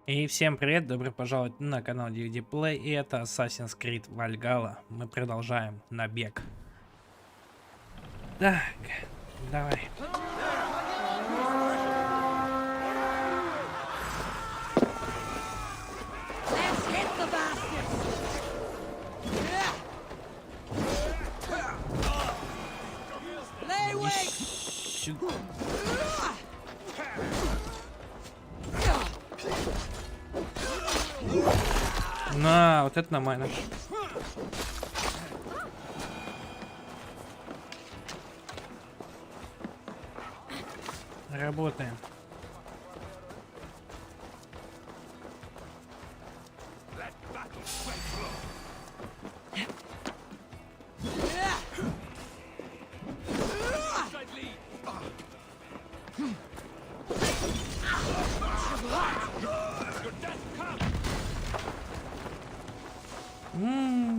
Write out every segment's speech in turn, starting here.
И всем привет, добро пожаловать на канал DVD Play, и это Assassin's Creed Вальгалла. Мы продолжаем набег. Так, давай. На, вот это нормально. Работаем.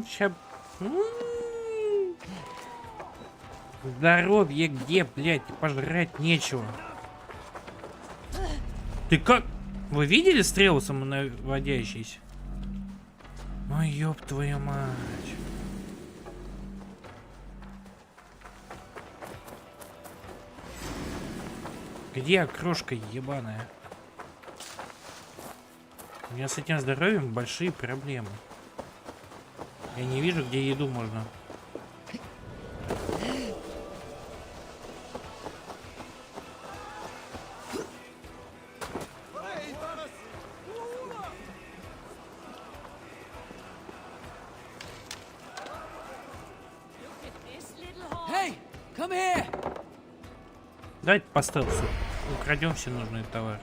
Ща... Здоровье где, блядь, пожрать нечего. Ты как? Вы видели стрелы самонаводящиеся? Ой, ёб твою мать. Где окрошка ебаная? У меня с этим здоровьем большие проблемы. Я не вижу, где еду можно. Давайте по стелсу украдем все нужные товары.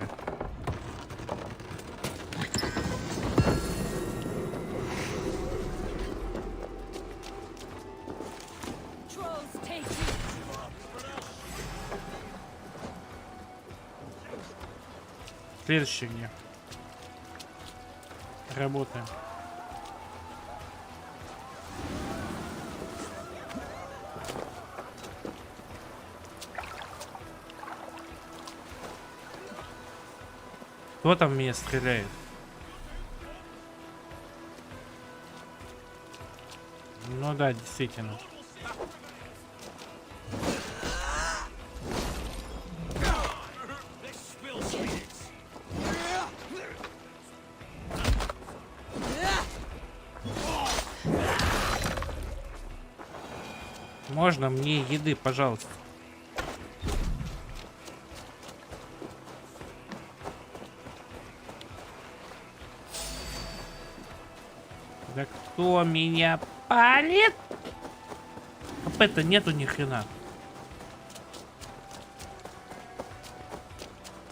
Следующий где? Работаем. Кто там в меня стреляет? Ну да, действительно. Можно мне еды, пожалуйста? Да кто меня палит? ХП-то нету ни хрена.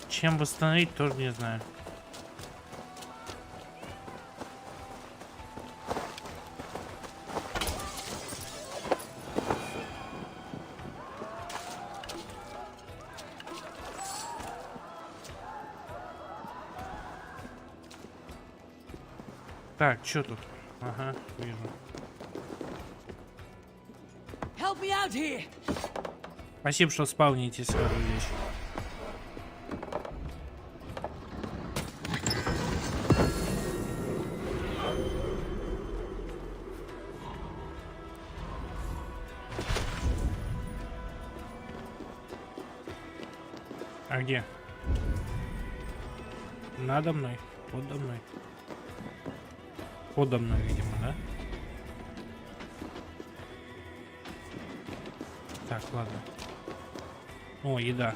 Чем восстановить, тоже не знаю. Так, что тут? Ага, вижу. Спасибо, что спавните сразу здесь. А где? Надо мной? Подо мной? Подо мной, видимо, да? Так, ладно. О, еда.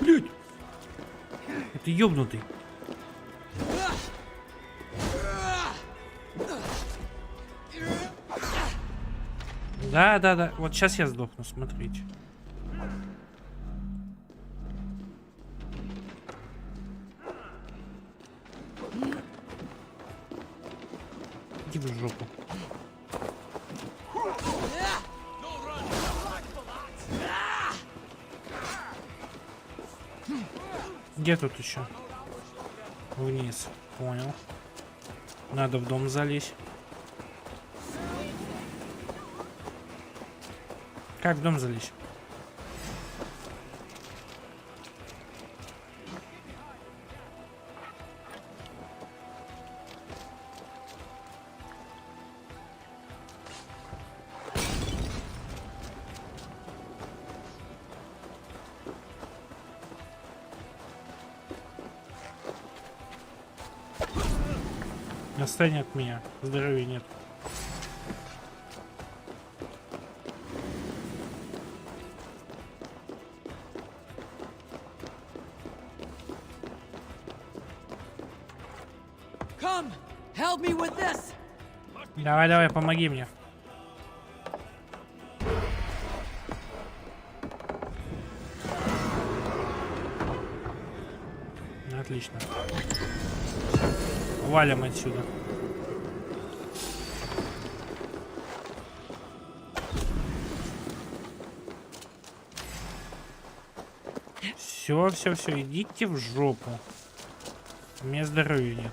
Блядь! Это ёбнутый. Да. Вот сейчас я сдохну, смотрите. Иди в жопу. Где тут еще? Вниз. Понял. Надо в дом залезть. Как в дом залезть? Отстань от меня. Здоровья нет. Давай, давай, помоги мне. Отлично. Валим отсюда. Все, идите в жопу. У меня здоровья нет.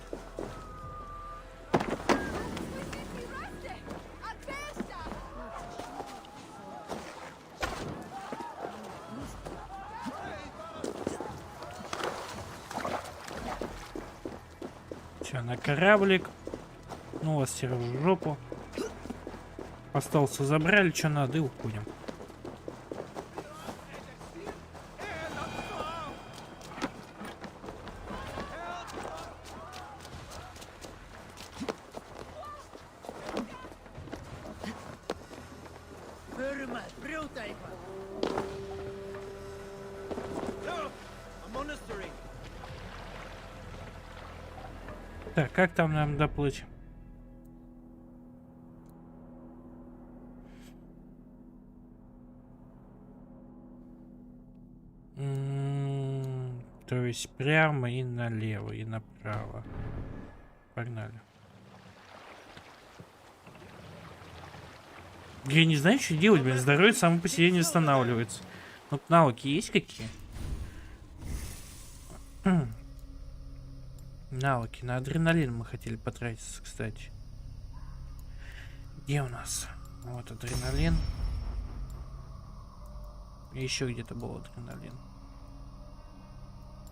На кораблик. Ну, вас всех в жопу. Остался, забрали, что надо, и уходим. Так, как там нам доплыть? То есть прямо и налево, и направо. Погнали. Я не знаю, что делать, блин. Здоровье само по себе не восстанавливается. Вот навыки есть какие? Навыки. На адреналин мы хотели потратиться, кстати. Где у нас? Вот адреналин. И еще где-то был адреналин.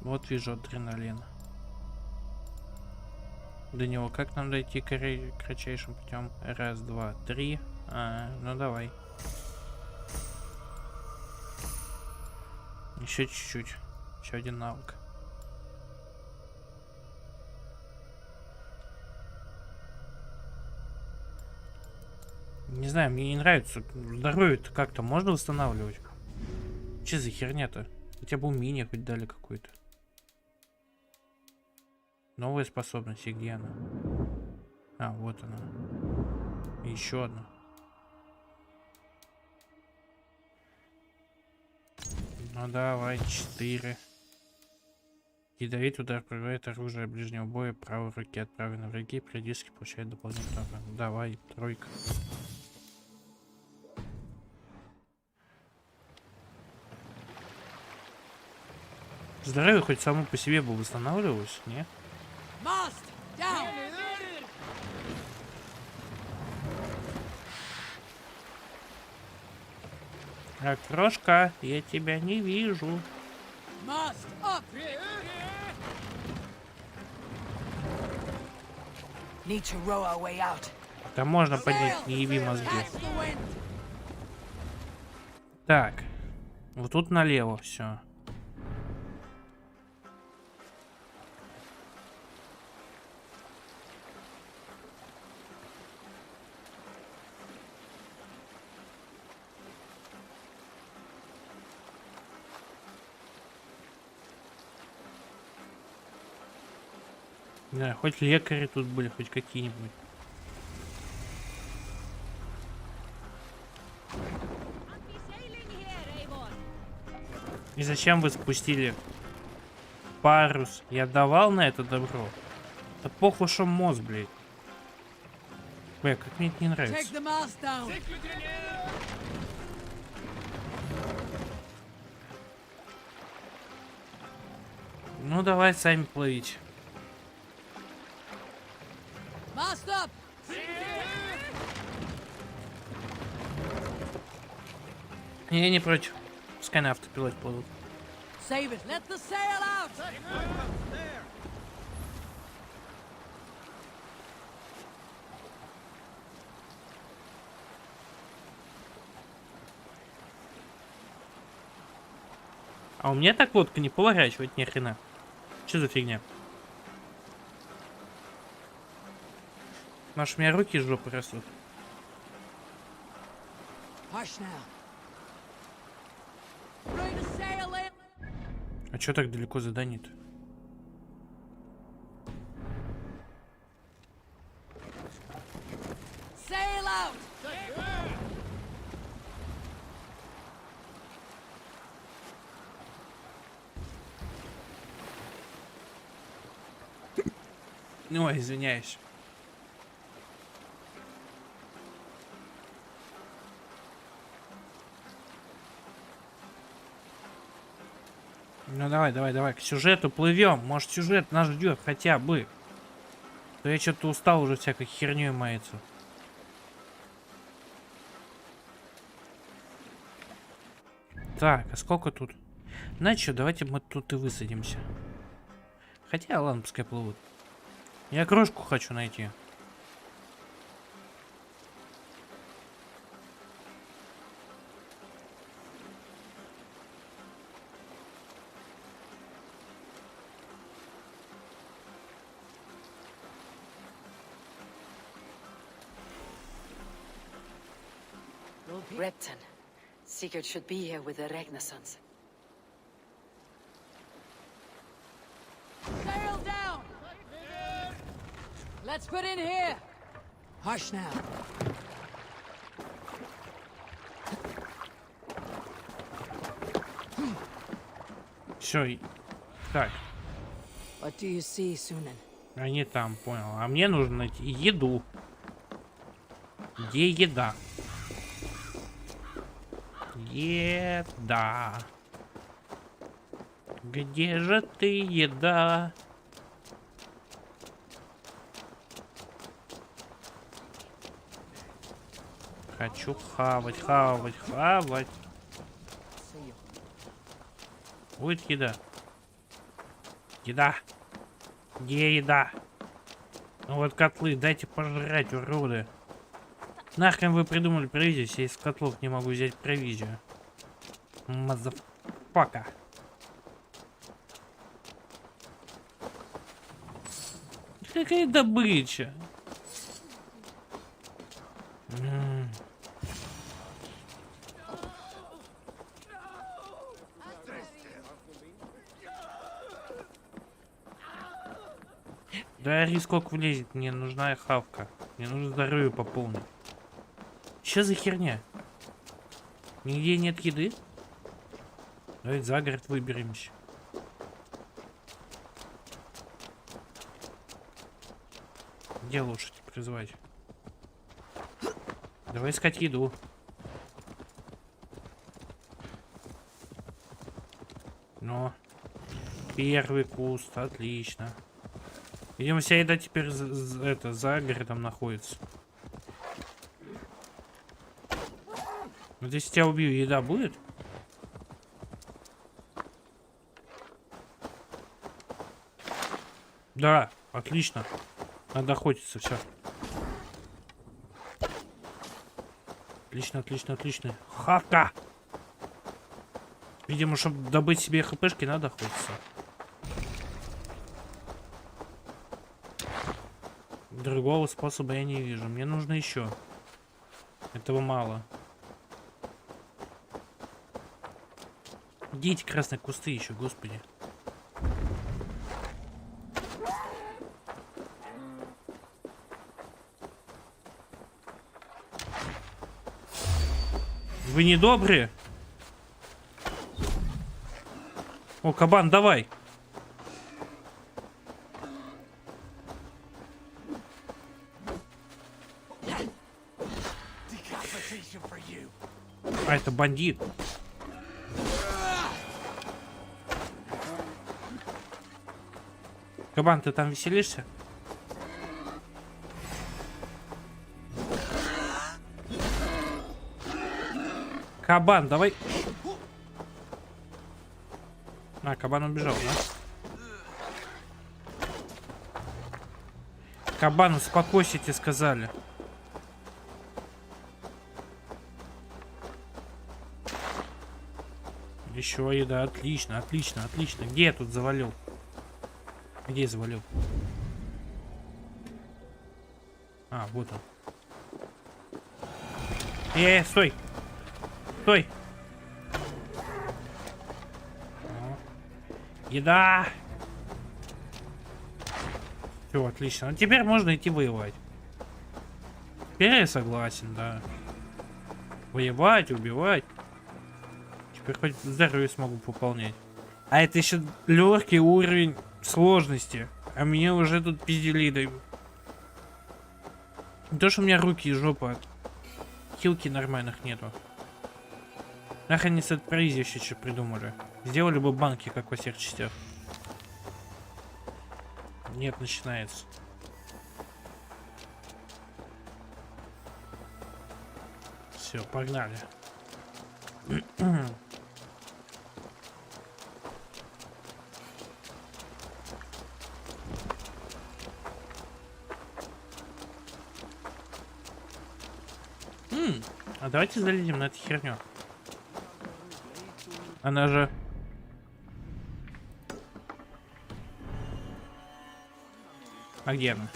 Вот вижу адреналин. До него как нам дойти кратчайшим путем? Раз, два, три. Ну давай. Еще чуть-чуть. Еще один навык. Не знаю, мне не нравится. Здоровье-то как-то можно восстанавливать? Че за херня-то? Хотя бы умение хоть дали какое-то. Новая способность, и где она? А, вот она. Еще одна. Ну давай, 4. Ядовит удар прорывает оружие ближнего боя правой руки, отправленной в враги, при диске получает дополнительный урон. Давай, 3. Здоровье хоть само по себе бы восстанавливалось, не? Крошка, я тебя не вижу. Да можно поднять, не яви мозги. Так, вот тут налево все. Да, хоть лекари тут были, хоть какие-нибудь. И зачем вы спустили парус? Я давал на это добро? Да похуй, что мост, блядь. Бля, как мне это не нравится. Ну давай сами плывите. Я не против. Пускай на автопилоте плывут. А у меня так лодка не поворачивает ни хрена. Что за фигня? Может, у меня руки из жопы растут. А чё так далеко задание-то? Ой, извиняюсь. Ну давай, к сюжету плывем. Может, сюжет нас ждет хотя бы. То я что-то устал уже всякой херней маяться. Так, а сколько тут? Знаете что, давайте мы тут и высадимся. Хотя, ладно, пускай плывут. Я крошку хочу найти. Repton. Sigurd should be here with the Ragnarsons. Sail down! Let's put in here! Hush now. Все. Так. What do you see, Sunan? Они там, понял. А мне нужно найти еду. Где еда? Еда. Где же ты, еда? Хочу хавать, хавать, хавать. Будет еда. Еда. Где еда? Ну вот котлы, дайте пожрать, уроды. Нахрен вы придумали провизию, если я из котлов не могу взять провизию. Мазафака. Какая добыча? Да, сколько влезет, мне нужна хавка. Мне нужно здоровье пополнить. Что за херня? Нигде нет еды? Давайте за город выберемся. Где лошадь призвать? Давай искать еду. Но. Первый куст, отлично. Видимо, вся еда теперь за городом находится. Вот если тебя убью, еда будет? Да, отлично. Надо охотиться, все. Отлично, отлично, отлично. Хавка! Видимо, чтобы добыть себе хпшки, надо охотиться. Другого способа я не вижу. Мне нужно еще. Этого мало. Где эти красные кусты еще, господи? Вы не добрые? О, кабан, давай. А, это бандит. Кабан, ты там веселишься? Кабан, давай. А, кабан убежал, да? Кабан, успокойся, тебе сказали. Еще еда, отлично, отлично, отлично. Где я тут завалил? Где я завалил? А, вот он. Стой! Стой! Еда! Все, отлично. Ну, теперь можно идти воевать. Теперь я согласен, да. Воевать, убивать. Теперь хоть здоровье смогу пополнять. А это еще легкий уровень сложности. А мне уже тут пиздели дают. Не то, что у меня руки и жопа. Хилки нормальных нету. Нахрен не сетпрайзи еще что придумали. Сделали бы банки, как во всех частях. Нет, начинается. Все, погнали. А давайте залезем на эту херню. Она же... А где она?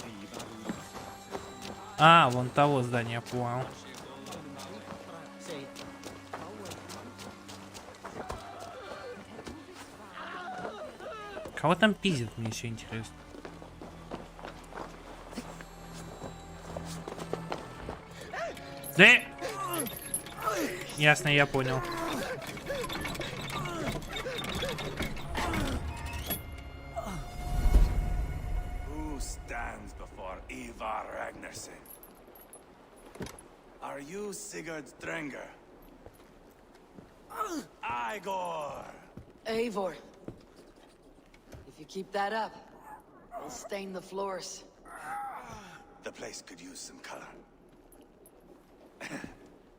А, вон того здания, понял. Кого там пиздит, мне еще интересно. Да! Ясно, я понял. Are you Sigurd's Drenger? Igor! Eivor. If you keep that up, we'll stain the floors. The place could use some color.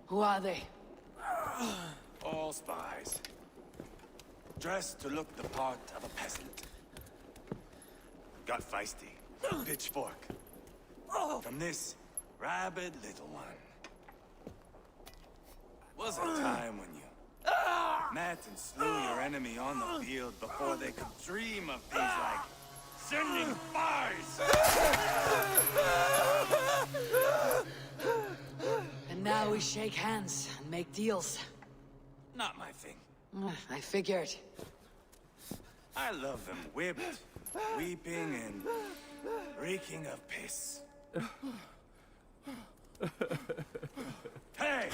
Who are they? All spies. Dressed to look the part of a peasant. Got feisty. Pitchfork. From this rabid little one. Was a time when you met and slew your enemy on the field before they could dream of things like sending spies. And now we shake hands and make deals. Not my thing. I figured. I love them whipped, weeping, and reeking of piss. Hey!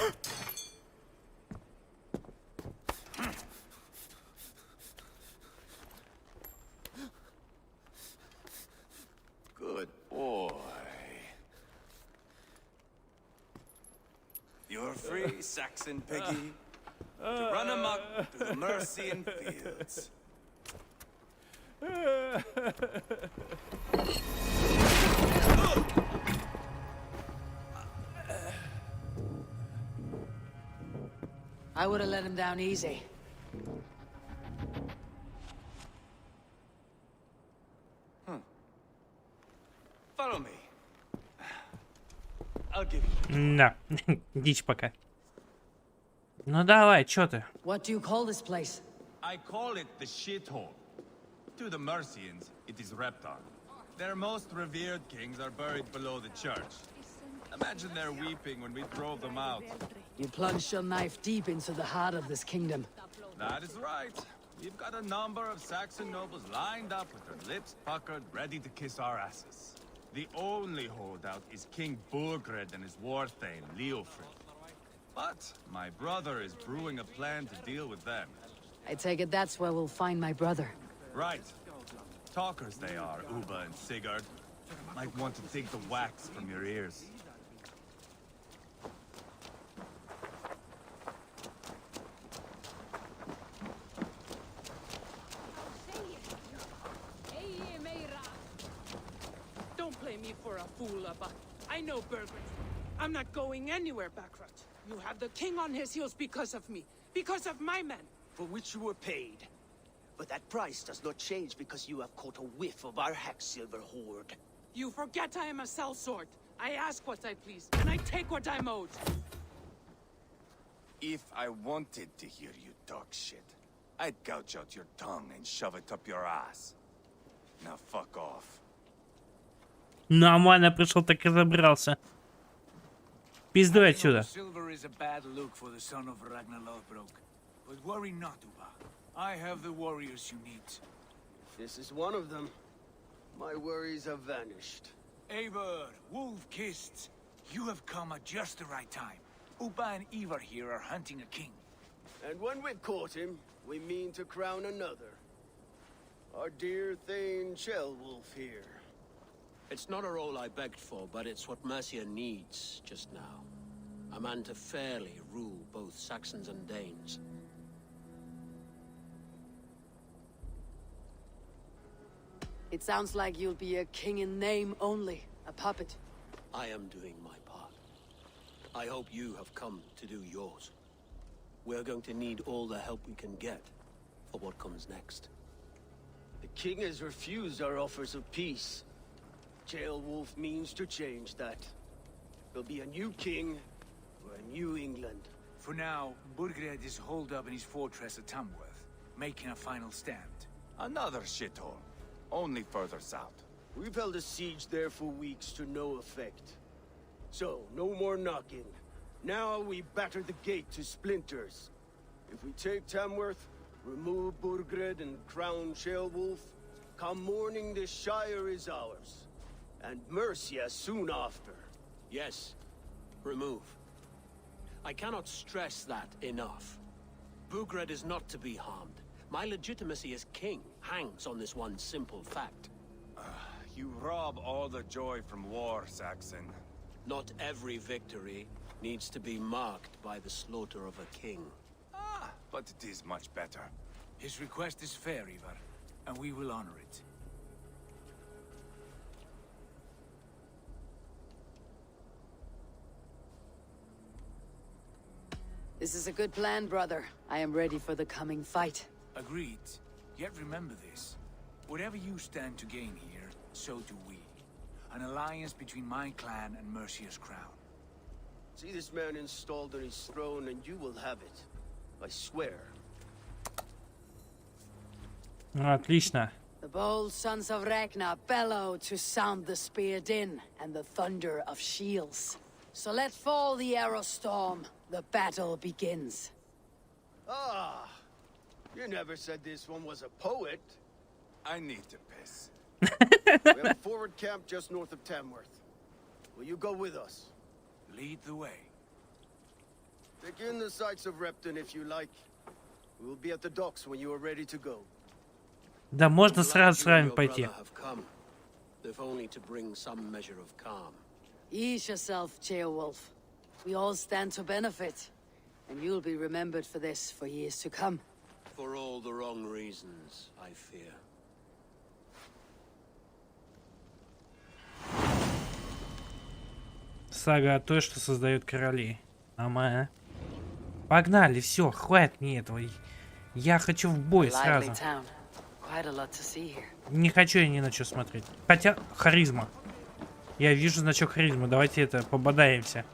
Good boy. You're free, Saxon piggy, to run amok through the Mercian fields. I would have let him down easy. Follow me. I'll give you. Да, дичь пока. Ну давай, чё ты? What do you call this place? I call it the shithole. To the Mercians, it is Reptar. Their most revered kings are buried below the church. Imagine their weeping when we drove them out. You plunged your knife deep into the heart of this kingdom. That is right. We've got a number of Saxon nobles lined up with their lips puckered, ready to kiss our asses. The only holdout is King Burgred and his war thane, Leofrid. But my brother is brewing a plan to deal with them. I take it that's where we'll find my brother. Right. Talkers they are, Uba and Sigurd. Might want to dig the wax from your ears. you're a fool, but I know Burgred. I'm not going anywhere, Backrot. You have the king on his heels because of me. Because of my men. For which you were paid. But that price does not change because you have caught a whiff of our Hacksilver hoard. You forget I am a sellsword. I ask what I please, and I take what I'm owed. If I wanted to hear you talk shit, I'd gouge out your tongue and shove it up your ass. Now fuck off. Нормально пришел, так и забрался. Пиздуй отсюда. Silver is a bad look for the son of Ragnar Lothbrok. But worry not, Uba. I have the warriors you need. This is one of them. My worries have vanished. Eivor, Wolf-Kissed, you have come at just the right time. Uba and Ivar here are hunting a king. And when we've caught him, we mean to crown another. Our dear Thane Shellwolf here. It's not a role I begged for, but it's what Mercia needs just now. A man to fairly rule both Saxons and Danes. It sounds like you'll be a king in name only, a puppet. I am doing my part. I hope you have come to do yours. We're going to need all the help we can get for what comes next. The king has refused our offers of peace. Jailwolf means to change that. There'll be a new king for a new England. For now, Burgred is holed up in his fortress at Tamworth, making a final stand. Another shithole. Only further south. We've held a siege there for weeks to no effect. So, no more knocking. Now we batter the gate to splinters. If we take Tamworth, remove Burgred and crown Shellwolf, come morning the Shire is ours. And Mercia soon after. Yes, remove. I cannot stress that enough. Burgred is not to be harmed. My legitimacy as king hangs on this one simple fact. You rob all the joy from war, Saxon. Not every victory needs to be marked by the slaughter of a king. But it is much better. His request is fair, Ivar, and we will honor it. This is a good plan, brother. I am ready for the coming fight. Agreed. Yet remember this. Whatever you stand to gain here, so do we. An alliance between my clan and Mercia's crown. See this man installed on his throne and you will have it. I swear. Отлично. The bold sons of Ragnar bellow to sound the spear din and the thunder of shields. So let fall the arrow storm. The battle begins. Ah! You never said this one was a poet. I need to piss. We have a forward camp just north of Tamworth. Will you go with us? Lead the way. Take in the sights of Repton if you like. We will be at the docks when you are ready to go. Да можно сразу с вами Your пойти. brother have come, if only to bring some measure of calm. Ease yourself, Jailwolf. We all stand to benefit. And you'll be remembered for this for years to come. For all the wrong reasons, I fear. Сага о той, что создают короли. Ама. Погнали, все, хватит мне этого. Я хочу в бой сразу. Lively town. Quite a lot to see here. Не хочу я ни на что смотреть. Хотя, харизма. Я вижу значок харизмы. Давайте это, пободаемся.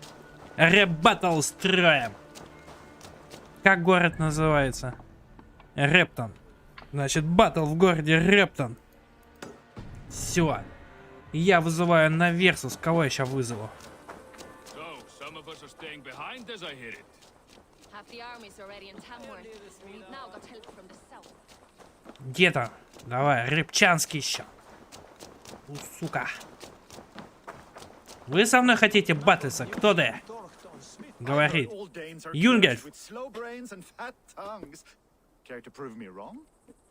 Рэп-баттл строим. Как город называется? Рептон. Значит, баттл в городе Рептон. Все. Я вызываю на Версус. Кого я сейчас вызову? Где-то. Давай, репчанский еще. Сука. Вы со мной хотите батлиться? Кто да? Говорит. Юнгельф.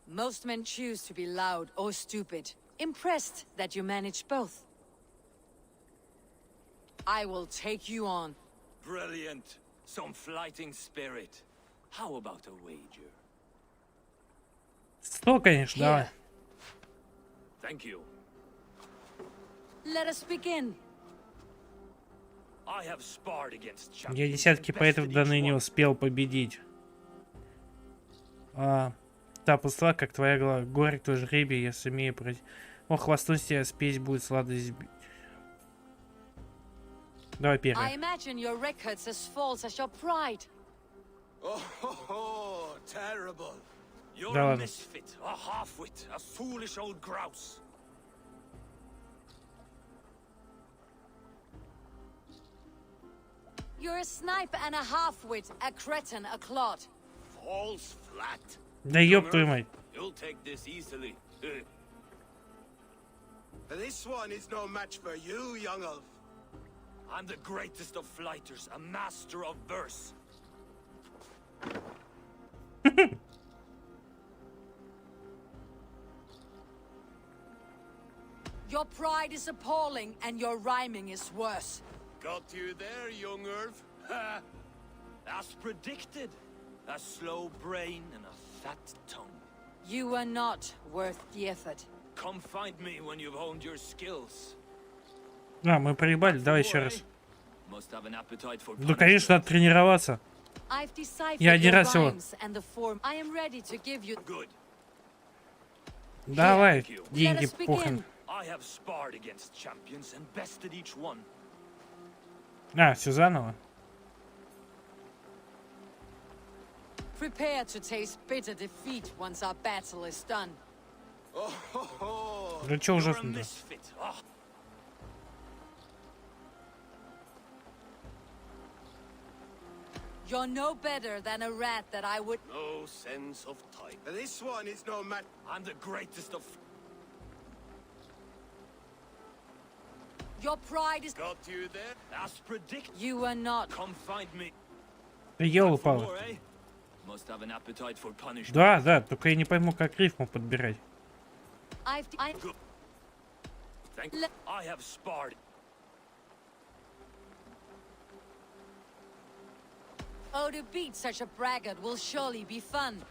Most men choose to be loud or stupid. Impressed that you manage both. I will take you on. Brilliant. Some flighting spirit. How about a wager? 100, конечно, давай. Thank you. Let us begin. I have sparred against Я champions десятки and поэтов bested до each ныне one. успел победить. Та пуста, как твоя голова. Горек твой жребий, я сумею пройти. О, хвостун тебя спесь будет сладость. Давай I первый. imagine your record's as false as your pride. Oh, terrible. You're Да a ладно. misfit, a half-wit, a foolish old grouse. You're a snipe and a half-wit, a cretin, a clod. Falls flat. Да ёб твою мать. You'll take this easily. This one is no match for you, young elf. I'm the greatest of flighters, a master of verse. Your pride is appalling and your rhyming is worse. Got you there, young Earth. Ha! As predicted. A slow brain and a fat tongue. You are not worth the effort. Come find me when you've honed your skills. Мы проебали, давай еще раз. Must have an appetite for Ну, конечно, надо тренироваться. I've deciphered Я один your раз всего. rhymes and the form. I am ready to give you. Good. Давай, Let деньги us похрен. begin. I have sparred against champions and bested each one. Все заново. Prepare to taste bitter defeat once our battle is done. Oh, Ну чё You're a ужасно-то? misfit. Ah, You're no better than a rat that I would. no sense of time. this one is no match. I'm the greatest of. Your pride is. Got you there. As predicted. You are not. Come find me. Да For ёлы-палы. more, eh? Must have an appetite for punishment. Да, только я не пойму, как рифму подбирать. I. Thank Le- I have sparred. Oh, to beat such a braggart will surely be fun.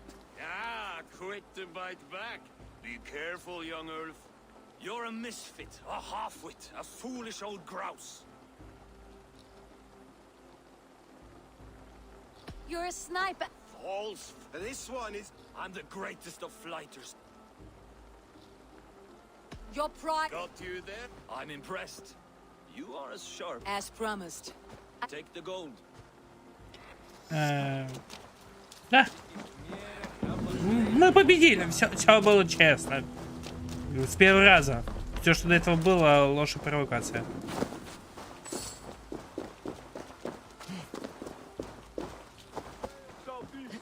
Ah, quick to bite back. Be careful, young Earth. You're a misfit, a half-wit, a foolish old grouse. You're a sniper. False. This one is. I'm the greatest of flighters. Your pride. Got you there? I'm impressed. You are as sharp. As promised. Take the gold. Да. Мы победили, все было честно. С первого раза. Все, что до этого было, ложь и провокация. Southeast.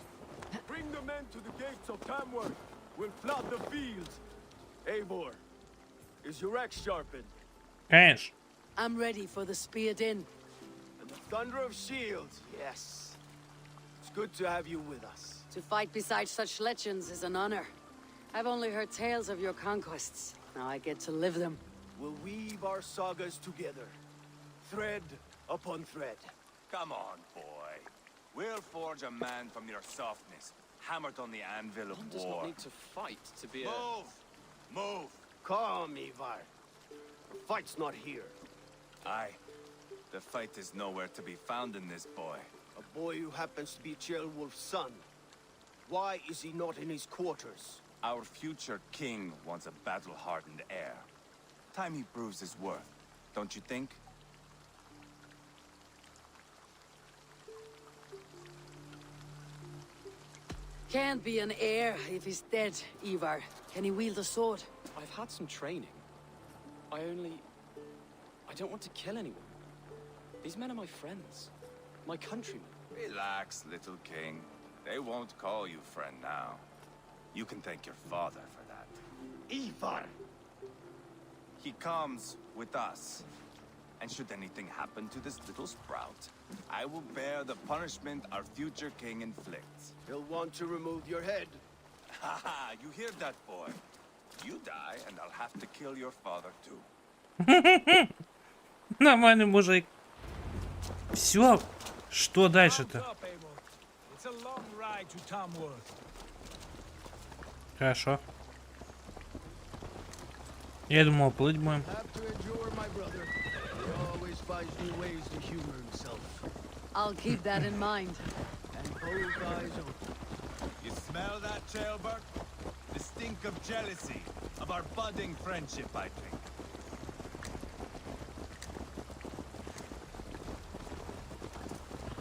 Bring the men to the gates of Tamworth. We'll flood the fields. Eivor, is your axe sharpened? Конечно. I'm ready for the speared in. And the thunder of shields, yes. It's good to have you with us. To fight beside such legends is an honor. I've only heard tales of your conquests. Now I get to live them. We'll weave our sagas together, thread upon thread. Come on, boy. We'll forge a man from your softness, hammered on the anvil of Does war. not need to fight to be a... Move! Move! Calm, Ivar. The fight's not here. Aye. The fight is nowhere to be found in this boy. A boy who happens to be Ceolwulf's son. Why is he not in his quarters? Our future king wants a battle-hardened heir. Time he proves his worth, don't you think? Can't be an heir if he's dead, Ivar. Can he wield a sword? I've had some training. I don't want to kill anyone. These men are my friends. My countrymen. Relax, little king. They won't call you friend now. You can thank your father for that. Ivar! He comes with us. And should anything happen to this little sprout, I will bear the punishment our future king inflicts. He'll want to remove your head. Haha, you hear that, boy? You die, and I'll have to kill your father too. Нормальный мужик. Все. Что дальше-то? It's a long ride to Tamworth. Хорошо. Я думал, плыть будем. Have to endure, my brother. He always finds new ways to humor himself. I'll keep that in mind. And both eyes open. You smell that, Jailbird? The stink of jealousy, of our budding friendship, I think.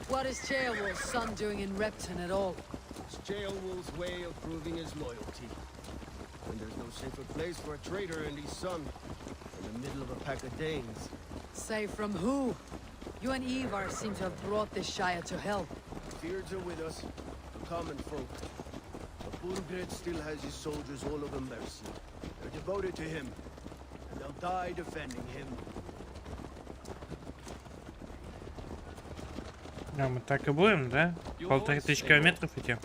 What is Ceolwulf's son doing in Repton at all? It's Ceolwulf's way of proving his loyalty. And there's no safer place for a traitor and his son in the middle of a pack of Danes. Say from who? You and Ivar seem to have brought this Shire to hell. Beards are with us, the common folk. But Bulgred still has his soldiers all over mercy. They're devoted to him, and they'll die defending him. Да, мы так и будем, да? 1500 километров идти.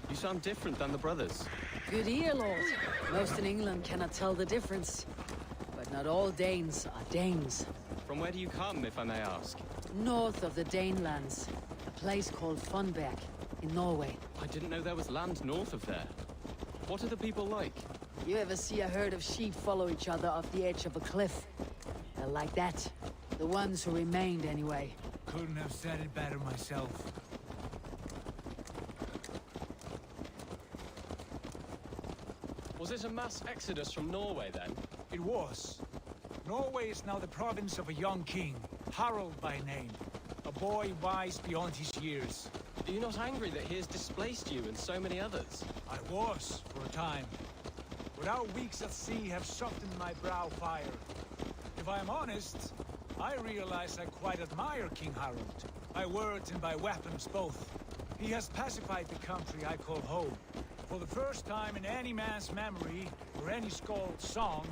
You sound different than the brothers. Good ear, Lord. Most in England cannot tell the difference. But not all Danes are Danes. From where do you come, if I may ask? North of the Danelands, a place called Funberg in Norway. I didn't know there was land north of there. What are the people like? You ever see a herd of sheep follow each other off the edge of a cliff? They're like that. The ones who remained, anyway. Couldn't have said it better myself. Was it a mass exodus from Norway, then? It was. Norway is now the province of a young king, Harald by name. A boy wise beyond his years. Are you not angry that he has displaced you and so many others? I was, for a time. But our weeks at sea have softened my brow fire. If I am honest, I realize I quite admire King Harald. By words and by weapons both. He has pacified the country I call home. For the first time in any man's memory, or any skald's song,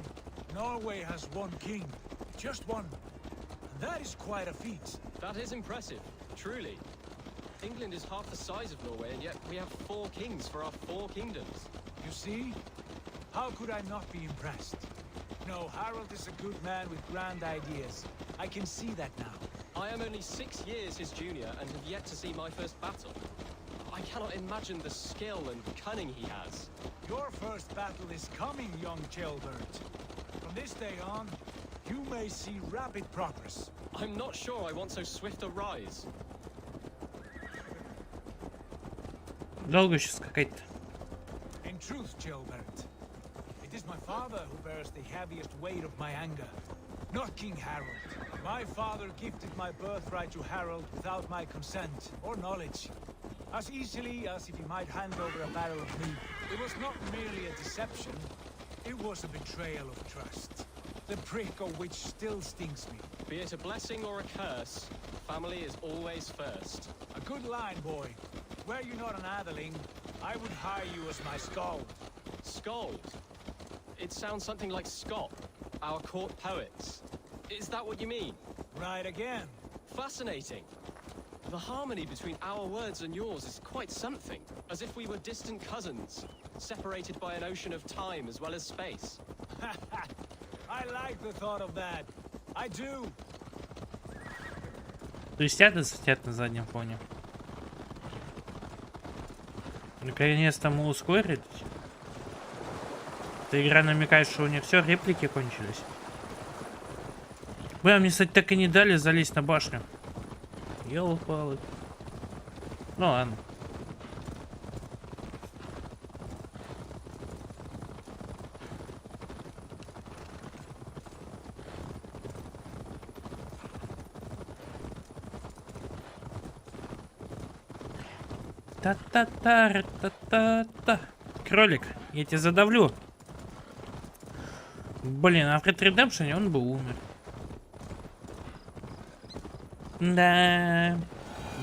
Norway has one king. Just one. And that is quite a feat. That is impressive, truly. England is half the size of Norway, and yet we have 4 kings for our 4 kingdoms. You see? How could I not be impressed? No, Harald is a good man with grand ideas. I can see that now. I am only 6 years his junior and have yet to see my first battle. I cannot imagine the skill and cunning he has. Your first battle is coming, young Jailbird. From this day on, you may see rapid progress. I'm not sure I want so swift a rise. Долго еще скакать-то? In truth, Jailbird, it is my father who bears the heaviest weight of my anger, not King Harald. My father gifted my birthright to Harald without my consent or knowledge. As easily as if he might hand over a barrel of meat. It was not merely a deception, it was a betrayal of trust. The prick of which still stings me. Be it a blessing or a curse, family is always first. A good line, boy. Were you not an atheling, I would hire you as my skald. Skald? It sounds something like Scott, our court poets. Is that what you mean? Right again. Fascinating. The harmony between our words and yours is quite something. As if we were distant cousins, separated by an ocean of time as well as space. I like the thought of that. I do. То есть сидят на заднем фоне. Наконец-то мы ускорились. Эта игра намекает, что у них все, реплики кончились. Бля, мне, кстати, так и не дали залезть на башню. Ёлы-палы. Ну ладно. Та-та-та-та-та-та. Кролик, я тебя задавлю. Блин, а в Red Redemption он бы умер. Да.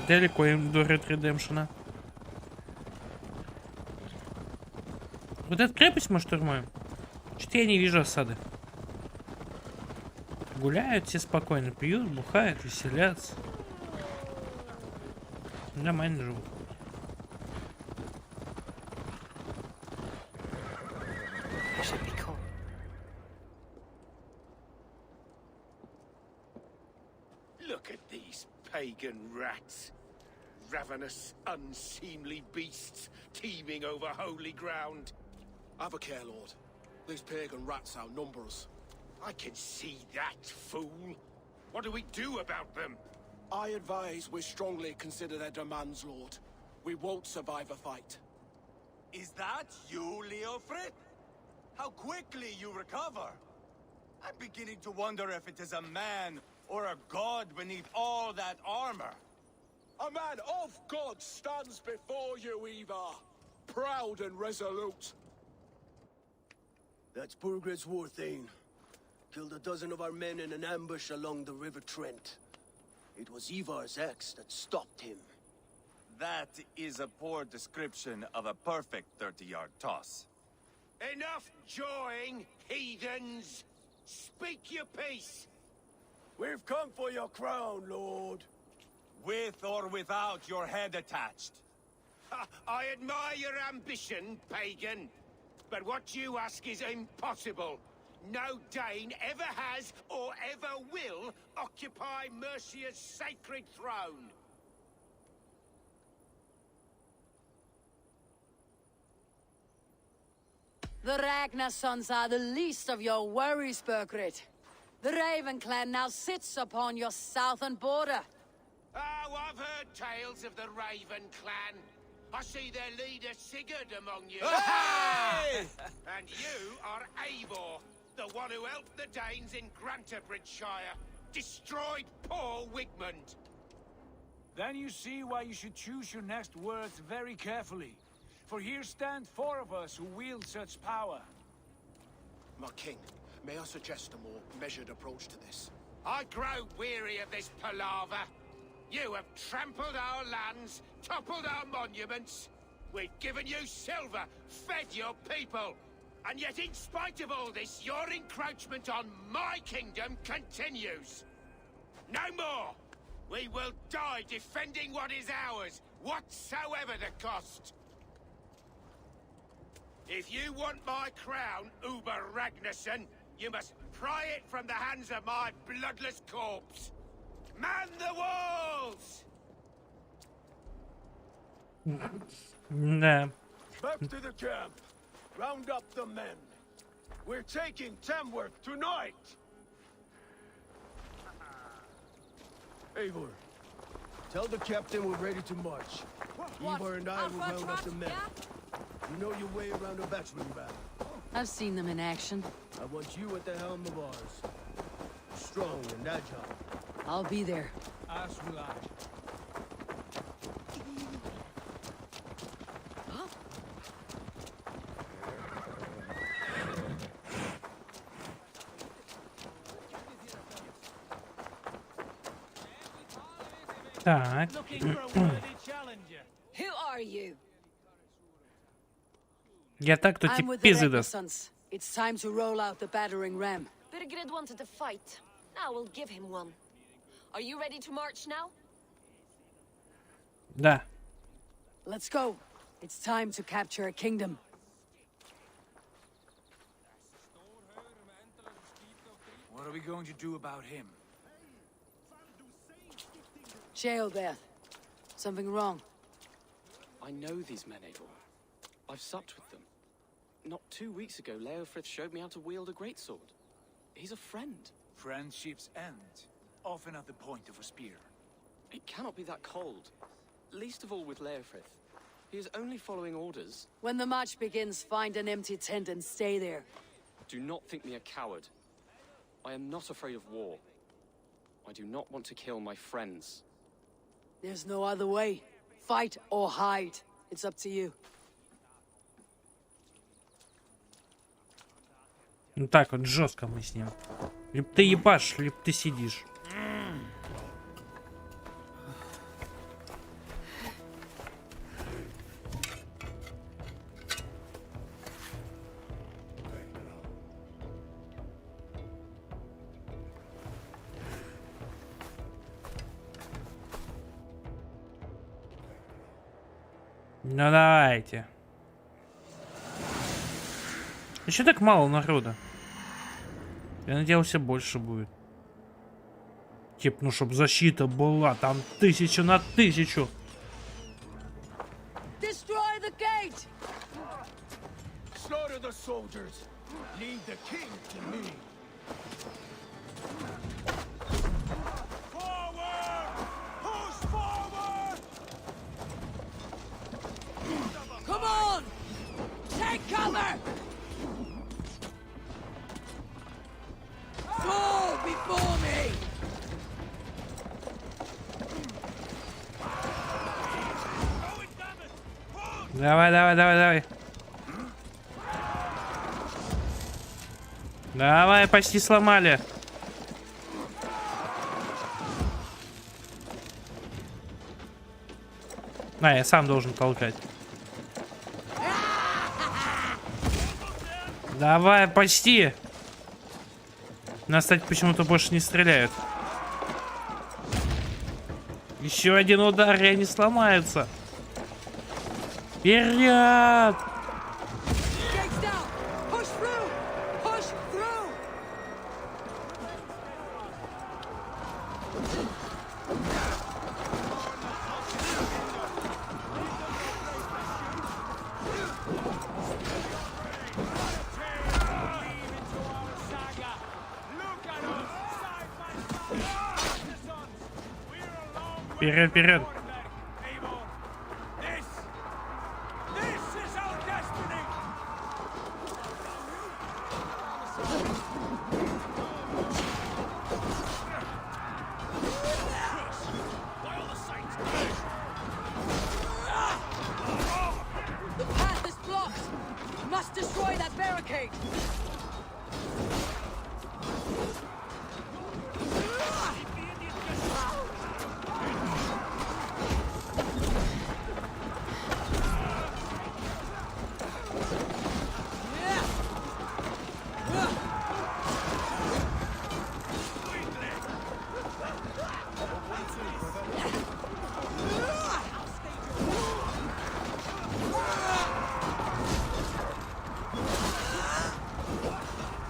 Далеко им до Red Redemption. Вот эту крепость мы штурмуем. Что-то я не вижу осады. Гуляют все спокойно, пьют, бухают, веселятся. Нормально живут. Look at these pagan rats. Ravenous, unseemly beasts teeming over holy ground. Have a care, Lord. These pagan rats outnumber us. I can see that, fool. What do we do about them? I advise we strongly consider their demands, Lord. We won't survive a fight. Is that you, Leofrid? How quickly you recover! I'm beginning to wonder if it is a man or a god beneath all that armor. A man of God stands before you, Ivar. Proud and resolute. That's Burgred's Warthane. Killed a dozen of our men in an ambush along the River Trent. It was Ivar's axe that stopped him. That is a poor description of a perfect 30-yard toss. Enough jawing, heathens! Speak your piece! We've come for your crown, Lord. With or without your head attached. I admire your ambition, pagan. But what you ask is impossible. No Dane ever has or ever will occupy Mercia's sacred throne. The Ragnar sons are the least of your worries, Burgred. The Raven clan now sits upon your southern border. Oh, I've heard tales of the Raven clan. I see their leader Sigurd among you. Hey! And you are Eivor, the one who helped the Danes in Grantabridgeshire, destroyed poor Wigmund. Then you see why you should choose your next words very carefully. For here stand 4 of us who wield such power. My king, may I suggest a more measured approach to this? I grow weary of this palaver. You have trampled our lands, toppled our monuments. We've given you silver, fed your people. And yet in spite of all this, your encroachment on my kingdom continues. No more! We will die defending what is ours, whatsoever the cost. If you want my crown, Uber Ragnarsson, you must pry it from the hands of my bloodless corpse. Man the walls! Да. Back to the camp. Round up the men. We're taking Tamworth tonight! Eivor, tell the captain we're ready to march. Eivor and I will round up the men. You know your way around a battering ram. I've seen them in action. I want you at the helm of ours. Strong and agile. I'll be there. As will I. Так. Who are you? Я так, то I'm тип with the пизды Ragnar даст. sons. It's time to roll out the battering ram. Birgred wanted to fight. Now we'll give him one. Are you ready to march now? Да. Let's go. It's time to capture a kingdom. What are we going to do about him? Jail there. Something wrong. I know these men, Eivor. I've supped with them. Not 2 weeks ago, Leofrith showed me how to wield a greatsword. He's a friend. Friendships end, often at the point of a spear. It cannot be that cold. Least of all with Leofrith. He is only following orders. When the march begins, find an empty tent and stay there. Do not think me a coward. I am not afraid of war. I do not want to kill my friends. There's no other way. Fight or hide. It's up to you. Ну так вот жестко мы с ним. Либо ты ебашь, либо ты сидишь. Ну давайте. Еще так мало народа. Я надеялся, больше будет. Тип, ну чтоб защита была, там 1000 на 1000. Destroy the gate! Slaughter the soldiers. Leave the king to me. Давай, давай, давай, давай. Давай, почти сломали. Я сам должен толкать. Давай, почти. Нас, кстати, почему-то больше не стреляют. Еще один удар, и они сломаются. Вперед! Вперед, вперед. The path is blocked. We must destroy that barricade.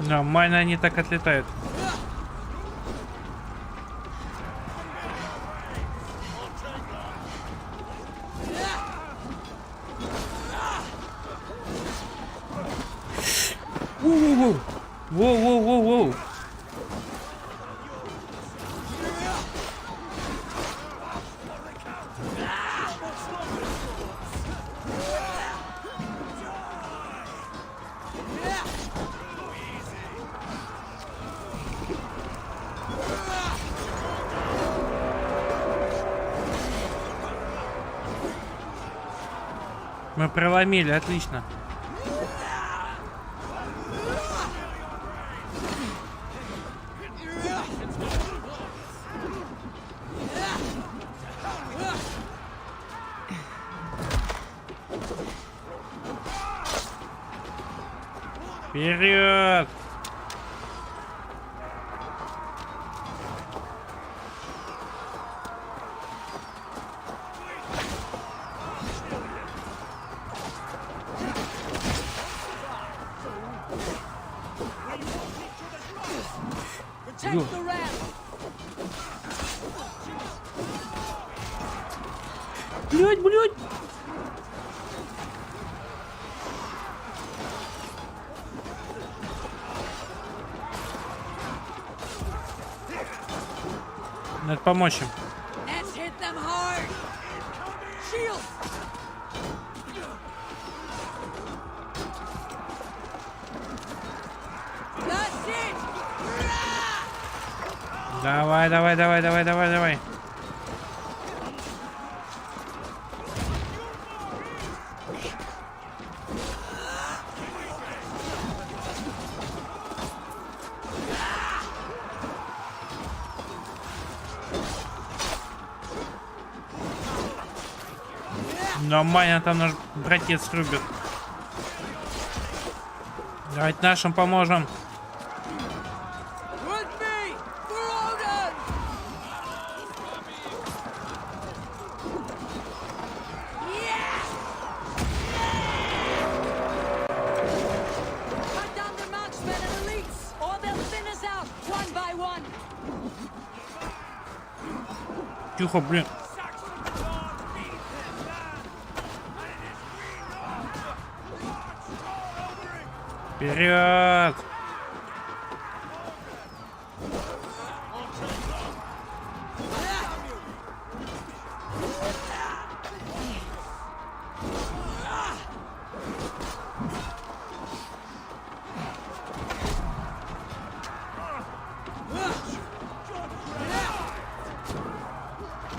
Нормально они так отлетают. Воу-воу-воу. Воу-воу-воу-воу. Мы проломили, отлично. Вперед! Protect the ramp. Блять, блять! Надо помочь им. Let's hit them hard. Shield. That's it. Давай, давай, давай, давай, давай, давай. Нормально, там наш братец рубит. Давайте нашим поможем. With me. For Odin. Yes. Cut down the marksmen and elites, or they'll thin us out one by one. Тихо, блин. Вперед!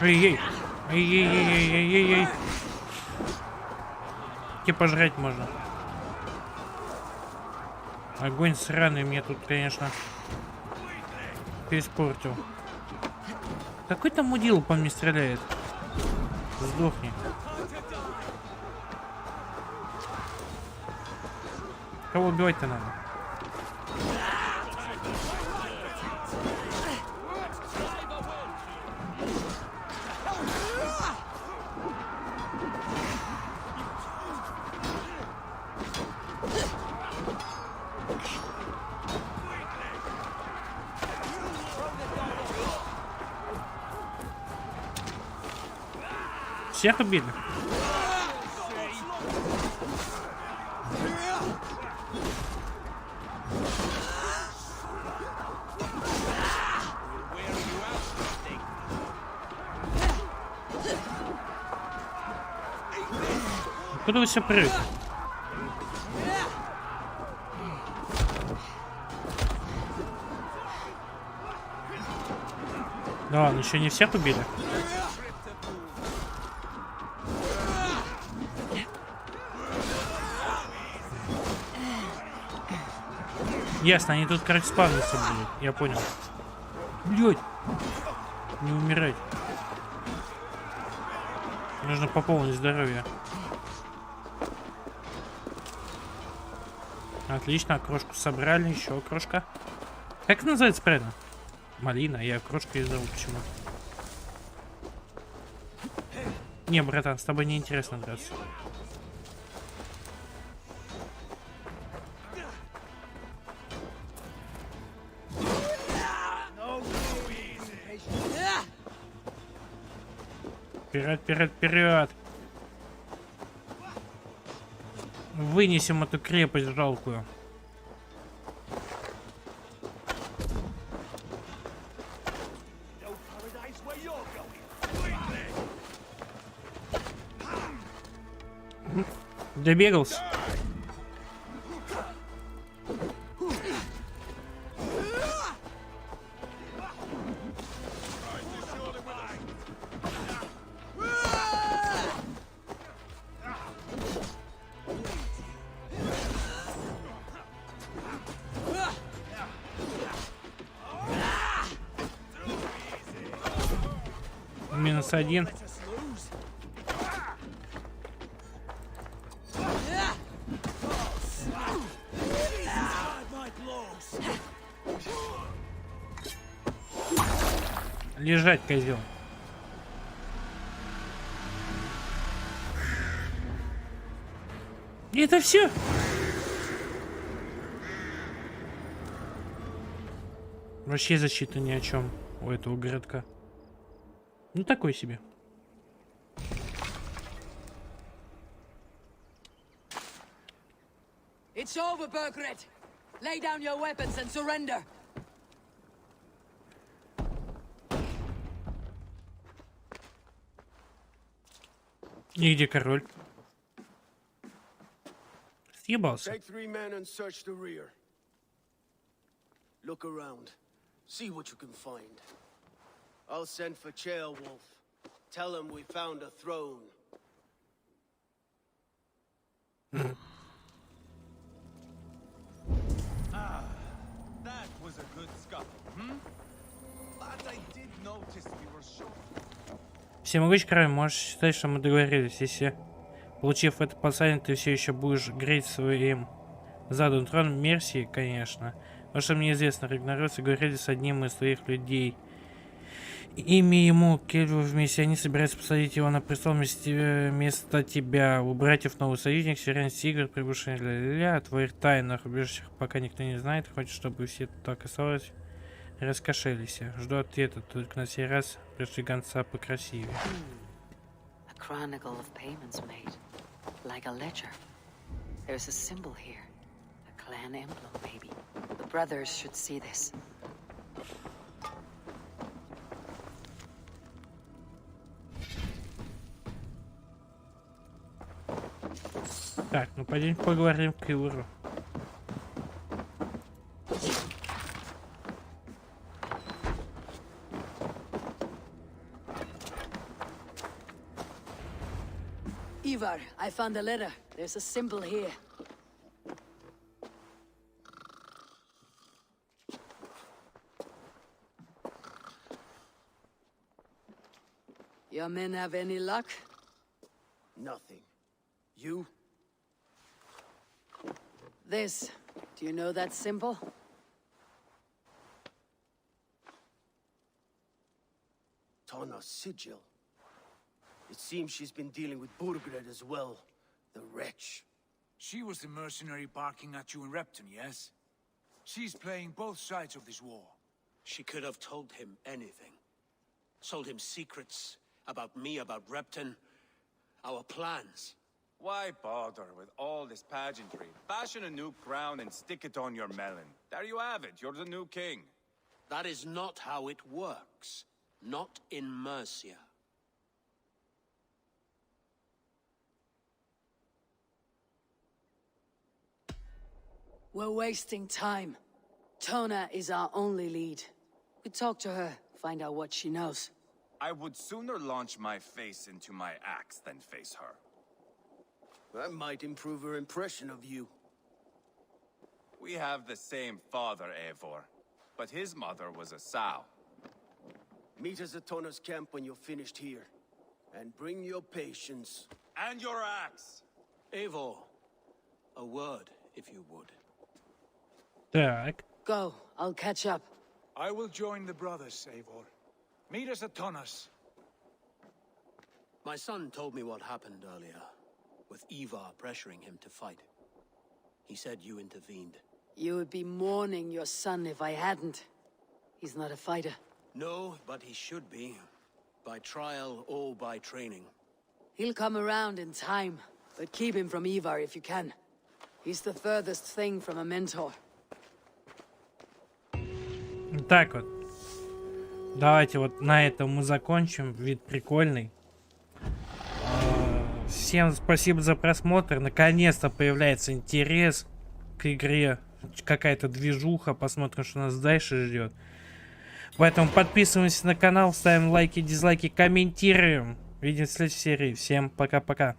Эй-ей! Эй-ей-ей-ей-ей-ей! все-таки пожрать можно. Огонь сраный мне тут, конечно, испортил. Какой там мудил по мне стреляет? Сдохни. Кого убивать-то надо? Всех убили? Куда вы все прыгаете? Да ладно, еще не всех убили? Ясно, они тут, короче, спавнятся будут. Я понял. Блять! Не умирать. Нужно пополнить здоровье. Отлично, окрошку собрали. Еще окрошка. Как это называется правильно? Малина. Я окрошку и зову почему. Не, братан, с тобой неинтересно драться. Вперед, вперед, вперед! Вынесем эту крепость жалкую. Добегался. -1. Лежать, козел. И это все. Вообще защита ни о чем у этого городка. Ну такой себе. It's over, Burgred. Lay down your weapons and surrender. И где король? Съебался. Take 3 men and search the rear. Look around. See what you can find. I'll send for Chaelwolf. Tell him we found a throne. That was a good scuffle, But I did notice we were short. Всемогущий король, можешь считать, что мы договорились. Если, получив это послание, ты все еще будешь греть своим задом трон Мерсии, конечно. Но что мне известно, Рагнаросы говорили с одним из своих людей. Имя ему Кельву вместе. Они собираются посадить его на престол вместо тебя. У братьев новый союзник, Сирен Сигурд, приглашение ля-ля-ля. О твоих тайнах, убежищах пока никто не знает. Хочешь, чтобы все так осталось. Раскошелись. Жду ответа, только на сей раз пришли гонца покрасивее. A chronicle of payments made, like a ledger. There's a symbol here, a clan emblem, maybe. The brothers should see this. Так, ну пойдем поговорим к Иуру. Ivar, I found a letter. There's a symbol here. Your men have any luck? Nothing. You? This. Do you know that symbol? Tana's sigil. It seems she's been dealing with Burgred as well. The wretch. She was the mercenary barking at you in Repton, yes? She's playing both sides of this war. She could have told him anything. Sold him secrets about me, about Repton, our plans. Why bother with all this pageantry? Fashion a new crown and stick it on your melon. There you have it, you're the new king. That is not how it works. Not in Mercia. We're wasting time. Tona is our only lead. We talk to her, find out what she knows. I would sooner launch my face into my axe than face her. That might improve her impression of you. We have the same father, Eivor, but his mother was a sow. Meet us at Tona's camp when you're finished here. And bring your patience. And your axe! Eivor, a word, if you would. Так. Go, I'll catch up. I will join the brothers, Eivor. Meet us at Tonas. My son told me what happened earlier, with Ivar pressuring him to fight. He said you intervened. You would be mourning your son if I hadn't. He's not a fighter. No, but he should be. By trial or by training. He'll come around in time, but keep him from Ivar if you can. He's the furthest thing from a mentor. Так вот. Давайте вот на этом мы закончим. Вид прикольный. Всем спасибо за просмотр. Наконец-то появляется интерес к игре. Какая-то движуха. Посмотрим, что нас дальше ждет. Поэтому подписываемся на канал, ставим лайки, дизлайки, комментируем. Увидимся в следующей серии. Всем пока-пока.